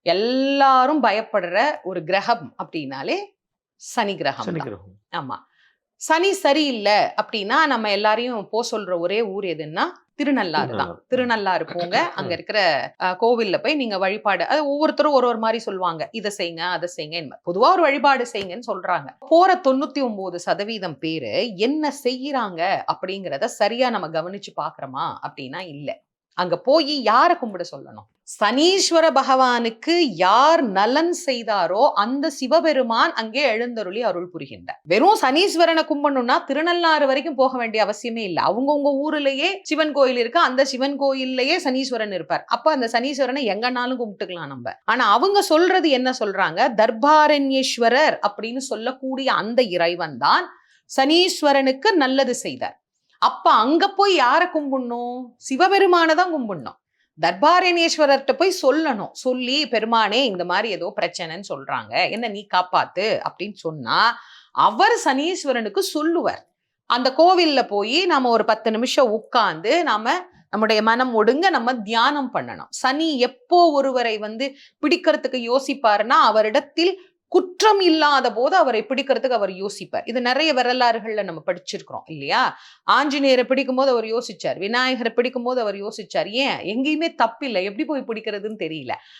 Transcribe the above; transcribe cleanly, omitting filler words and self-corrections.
எல்லாரும் பயப்படுற ஒரு கிரகம் அப்படின்னாலே சனி கிரகம் சனி தான். கிரகம். ஆமா. சனி சரியில்லை அப்படின்னா நம்ம எல்லாரையும் சொல்ற ஒரே ஊர் எதுன்னா திருநள்ளாறு தான். திருநள்ளாறு. திருநள்ளாறு போங்க. அங்க இருக்கிற கோவில்ல போய் நீங்க வழிபாடு, அது ஒவ்வொருத்தரும் ஒரு ஒரு மாதிரி சொல்லுவாங்க. இதை செய்யுங்க, அதை செய்யுங்க. பொதுவா ஒரு வழிபாடு செய்யுங்கன்னு சொல்றாங்க. போற 99% பேரு என்ன செய்யறாங்க அப்படிங்கிறத சரியா நம்ம கவனிச்சு பாக்குறோமா அப்படின்னா இல்ல. அங்க போய் யார கும்பிட சொல்லணும்? சனீஸ்வர பகவானுக்கு யார் நலன் செய்தாரோ அந்த சிவபெருமான் அங்கே எழுந்தருளி அருள் புரிகின்றார். வெறும் சனீஸ்வரனை கும்பிடணும்னா திருநள்ளாறு வரைக்கும் போக வேண்டிய அவசியமே இல்லை. அவங்கவுங்க ஊர்லயே சிவன் கோயில் இருக்கு. அந்த சிவன் கோயில்லயே சனீஸ்வரன் இருப்பார். அப்ப அந்த சனீஸ்வரனை எங்கனாலும் கும்பிட்டுக்கலாம் நம்ம. ஆனா அவங்க சொல்றது என்ன சொல்றாங்க? தர்பாரண்யேஸ்வரர் அப்படின்னு சொல்லக்கூடிய அந்த இறைவன் தான் சனீஸ்வரனுக்கு நல்லது செய்தார். அப்ப அங்க போய் யார கும்பிடணும்? சிவபெருமான தான் கும்பிடணும். தர்பாரண்யேஸ்வரர்கிட்ட போய் சொல்லணும். சொல்லி பெருமானே இந்த மாதிரி ஏதோ பிரச்சனைன்னு சொல்றாங்க, என்ன நீ காப்பாத்து அப்படின்னு சொன்னா அவர் சனீஸ்வரனுக்கு சொல்லுவார். அந்த கோவில்ல போய் நாம ஒரு 10 நிமிஷம் உட்கார்ந்து நம்முடைய மனம் ஒடுங்க நம்ம தியானம் பண்ணணும். சனி எப்போ ஒருவரை பிடிக்கிறதுக்கு யோசிப்பாருன்னா அவரிடத்தில் குற்றம் இல்லாத போது அவரை பிடிக்கிறதுக்கு அவர் யோசிப்பார். இது நிறைய வரலாறுகள்ல நம்ம படிச்சிருக்கிறோம் இல்லையா? ஆஞ்சநேயரை பிடிக்கும் போது அவர் யோசிச்சார், விநாயகரை பிடிக்கும் போது அவர் யோசிச்சார். ஏன்? எங்கேயுமே தப்பில்லை, எப்படி போய் பிடிக்கிறதுன்னு தெரியல.